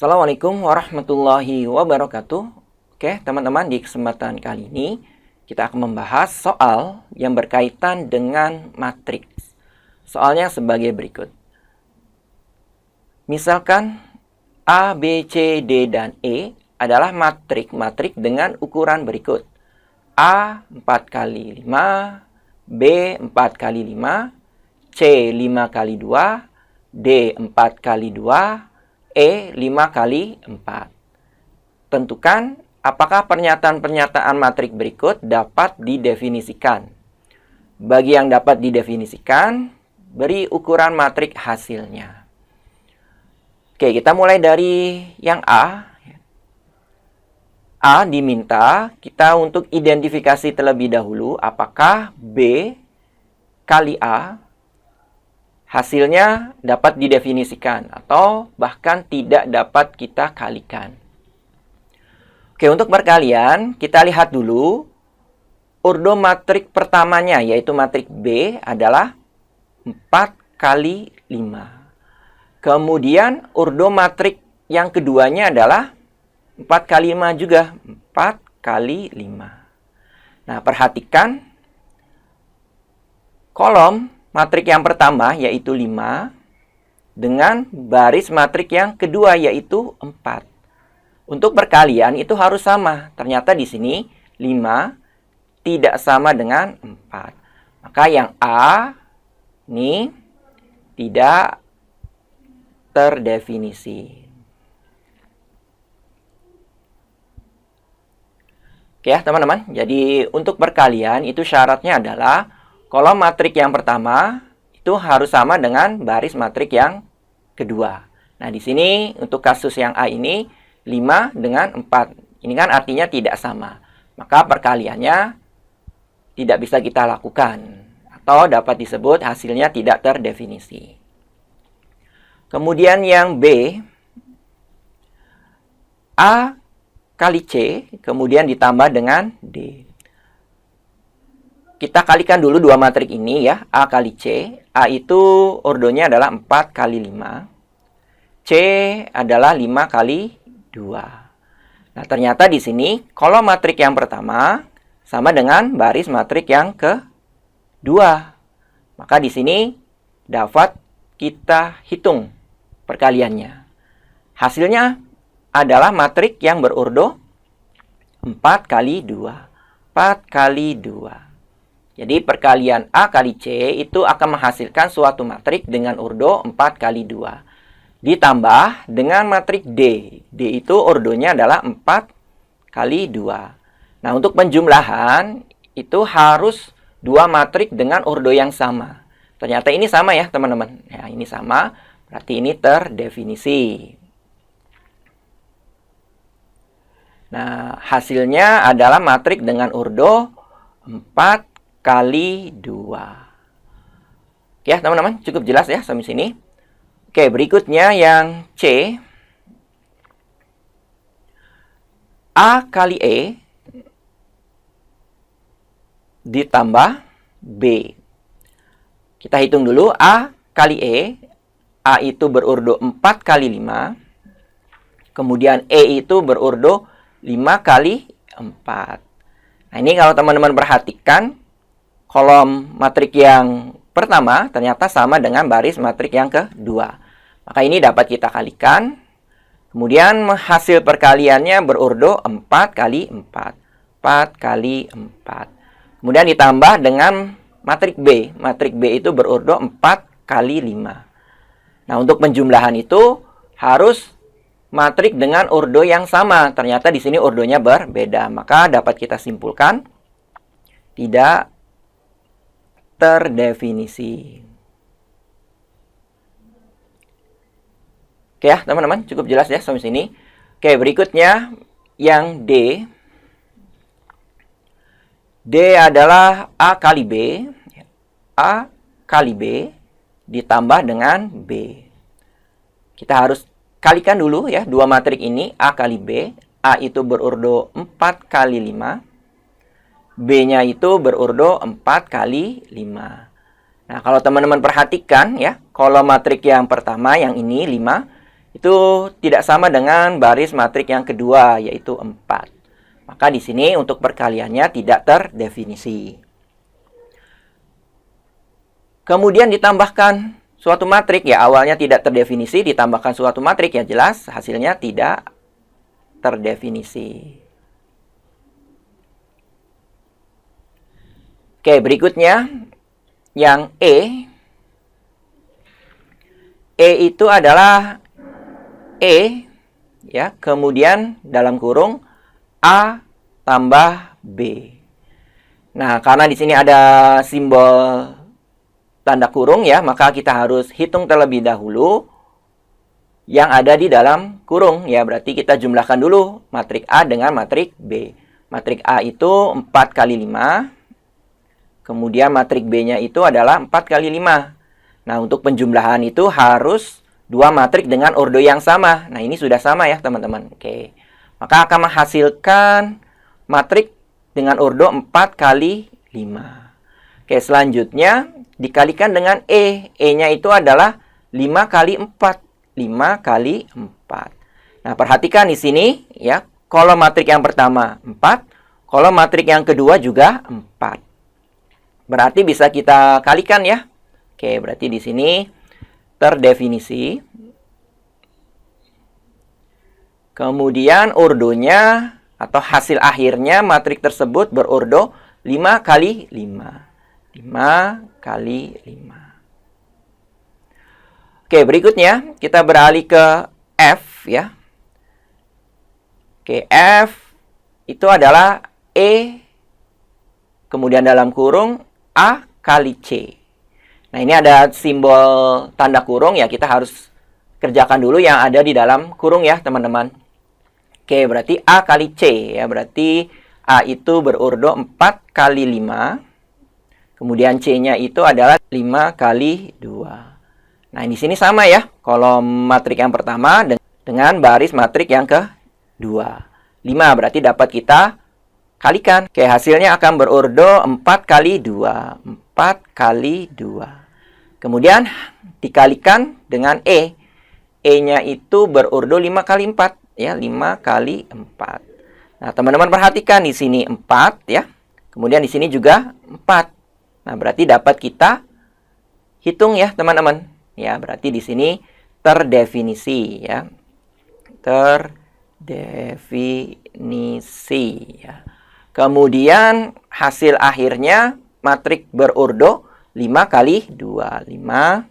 Assalamualaikum warahmatullahi wabarakatuh. Oke, teman-teman, di kesempatan kali ini kita akan membahas soal yang berkaitan dengan matriks. Soalnya sebagai berikut. Misalkan A, B, C, D, dan E adalah matrik dengan ukuran berikut. A 4 kali 5, B 4 kali 5, C 5 kali 2, D 4 kali 2, E 5 kali 4. Tentukan apakah pernyataan-pernyataan matrik berikut dapat didefinisikan. Bagi yang dapat didefinisikan, beri ukuran matrik hasilnya. Oke, kita mulai dari yang A. A diminta kita untuk identifikasi terlebih dahulu apakah B kali A hasilnya dapat didefinisikan atau bahkan tidak dapat kita kalikan. Oke, untuk perkalian kita lihat dulu urdo matrik pertamanya, yaitu matrik B adalah 4 kali 5. Kemudian urdo matrik yang keduanya adalah 4 kali 5 juga. 4 kali 5. Nah, perhatikan kolom matrik yang pertama yaitu 5 dengan baris matrik yang kedua yaitu 4. Untuk perkalian itu harus sama. Ternyata di sini 5 tidak sama dengan 4. Maka yang A ini tidak terdefinisi. Oke ya teman-teman. Jadi untuk perkalian itu syaratnya adalah kolom matrik yang pertama itu harus sama dengan baris matrik yang kedua. Nah, di sini untuk kasus yang A ini 5 dengan 4. Ini kan artinya tidak sama. Maka perkaliannya tidak bisa kita lakukan atau dapat disebut hasilnya tidak terdefinisi. Kemudian yang B, A kali C kemudian ditambah dengan D. Kita kalikan dulu dua matrik ini ya, A kali C. A itu ordonya adalah 4 kali 5. C adalah 5 kali 2. Nah, ternyata di sini kolom matrik yang pertama sama dengan baris matrik yang kedua. Maka di sini dapat kita hitung perkaliannya. Hasilnya adalah matrik yang berurdo 4 kali 2. 4 kali 2. Jadi perkalian A kali C itu akan menghasilkan suatu matrik dengan urdo 4 kali 2. Ditambah dengan matrik D. D itu ordonya adalah 4 kali 2. Nah, untuk penjumlahan itu harus dua matrik dengan urdo yang sama. Ternyata ini sama ya teman-teman. Ya, ini sama, berarti ini terdefinisi. Nah, hasilnya adalah matrik dengan urdo 4 kali 2. Oke ya teman-teman, cukup jelas ya sampai sini. Oke, berikutnya yang C. A kali E ditambah B. Kita hitung dulu A kali E. A itu berurdo 4 kali 5. Kemudian E itu berurdo 5 kali 4. Nah, ini kalau teman-teman perhatikan kolom matrik yang pertama ternyata sama dengan baris matrik yang kedua. Maka ini dapat kita kalikan. Kemudian hasil perkaliannya berurdo 4 kali 4. 4 kali 4. Kemudian ditambah dengan matrik B. Matrik B itu berurdo 4 kali 5. Nah, untuk penjumlahan itu harus matrik dengan urdo yang sama. Ternyata di sini urdonya berbeda. Maka dapat kita simpulkan tidak terdefinisi. Oke ya teman-teman, cukup jelas ya sampai sini. Oke, berikutnya yang D. D adalah A kali B. A kali B ditambah dengan B. Kita harus kalikan dulu ya dua matrik ini, A kali B. A itu berurdo 4 kali 5. B-nya itu berurdo 4 kali 5. Nah, kalau teman-teman perhatikan ya, kolom matrik yang pertama yang ini 5 itu tidak sama dengan baris matrik yang kedua, yaitu 4. Maka di sini untuk perkaliannya tidak terdefinisi. Kemudian ditambahkan suatu matrik, ya awalnya tidak terdefinisi, ditambahkan suatu matrik, ya jelas hasilnya tidak terdefinisi. Oke, berikutnya yang E. E itu adalah E, ya, kemudian dalam kurung A tambah B. Nah, karena di sini ada simbol tanda kurung, ya, maka kita harus hitung terlebih dahulu yang ada di dalam kurung, ya. Berarti kita jumlahkan dulu matrik A dengan matrik B. Matrik A itu 4 kali 5. Kemudian matrik B-nya itu adalah 4 kali 5. Nah, untuk penjumlahan itu harus 2 matrik dengan ordo yang sama. Nah, ini sudah sama ya, teman-teman. Oke. Maka akan menghasilkan matrik dengan ordo 4 kali 5. Oke, selanjutnya dikalikan dengan E. E-nya itu adalah 5 kali 4. 5 kali 4. Nah, perhatikan di sini, ya. Kolom matrik yang pertama 4. Kolom matrik yang kedua juga 4. Berarti bisa kita kalikan ya. Oke, berarti di sini terdefinisi. Kemudian ordonya atau hasil akhirnya matrik tersebut berordo 5 kali 5. 5 kali 5. Oke, berikutnya kita beralih ke F ya. Oke, F itu adalah E kemudian dalam kurung A kali C. Nah, ini ada simbol tanda kurung, ya, kita harus kerjakan dulu yang ada di dalam kurung ya, teman-teman. Oke, berarti A kali C, ya, berarti A itu berordo 4 kali 5. Kemudian C-nya itu adalah 5 kali 2. Nah, di sini sama ya, kolom matrik yang pertama dengan baris matrik yang kedua. 5 berarti dapat kita kalikan. Oke, hasilnya akan berordo 4 kali 2. 4 kali 2. Kemudian dikalikan dengan E. E-nya itu berordo 5 kali 4. Ya, 5 kali 4. Nah, teman-teman perhatikan di sini 4 ya. Kemudian di sini juga 4. Nah, berarti dapat kita hitung ya, teman-teman. Ya, berarti di sini terdefinisi ya. Terdefinisi ya. Kemudian hasil akhirnya matrik berordo 5 kali 2. 5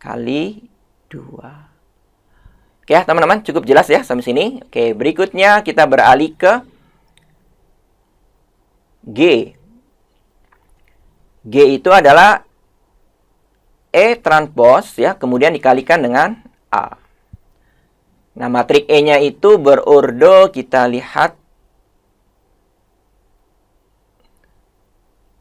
kali 2. Oke ya, teman-teman, cukup jelas ya sampai sini. Oke, berikutnya kita beralih ke G. G itu adalah E transpos ya, kemudian dikalikan dengan A. Nah, matrik E-nya itu berordo, kita lihat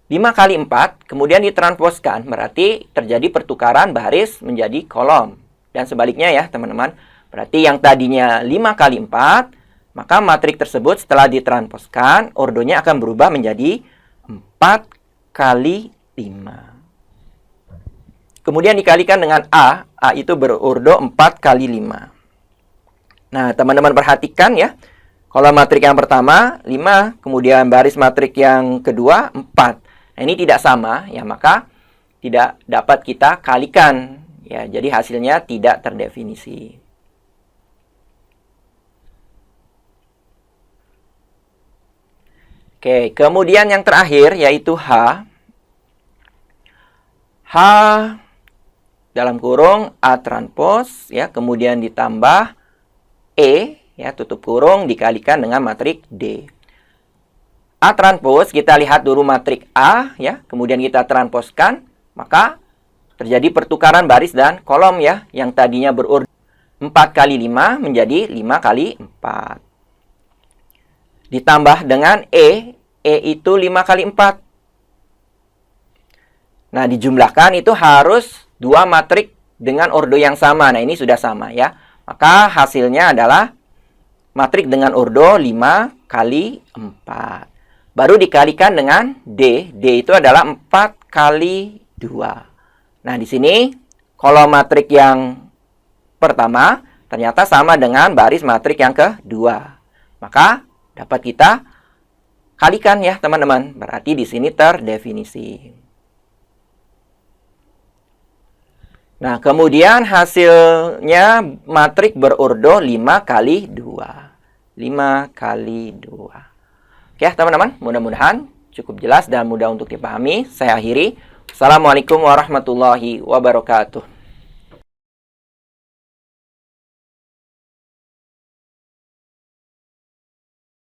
5 kali 4, kemudian ditransposkan, berarti terjadi pertukaran baris menjadi kolom. Dan sebaliknya ya, teman-teman. Berarti yang tadinya 5 kali 4, maka matrik tersebut setelah ditransposkan, ordonya akan berubah menjadi 4 kali 5. Kemudian dikalikan dengan A. A itu berordo 4 kali 5. Nah, teman-teman perhatikan ya. Kolom matrik yang pertama 5, kemudian baris matrik yang kedua 4. Nah, ini tidak sama ya, maka tidak dapat kita kalikan ya. Jadi hasilnya tidak terdefinisi. Oke, kemudian yang terakhir yaitu H. H dalam kurung A transpos ya, kemudian ditambah E ya, tutup kurung dikalikan dengan matrik D. A transpos, kita lihat dulu matrik A ya, kemudian kita transposkan, maka terjadi pertukaran baris dan kolom ya, yang tadinya berordo 4 kali 5 menjadi 5 kali 4. Ditambah dengan E itu 5 kali 4. Nah, dijumlahkan itu harus 2 matrik dengan ordo yang sama. Nah, ini sudah sama ya. Maka hasilnya adalah matrik dengan ordo 5 kali 4. Baru dikalikan dengan D. D itu adalah 4 kali 2. Nah, di sini kolom matrik yang pertama ternyata sama dengan baris matrik yang kedua. Maka dapat kita kalikan ya teman-teman. Berarti di sini terdefinisi. Nah, kemudian hasilnya matrik berurdo 5 kali 2. 5 kali 2. Oke ya teman-teman, mudah-mudahan cukup jelas dan mudah untuk dipahami. Saya akhiri. Assalamualaikum warahmatullahi wabarakatuh.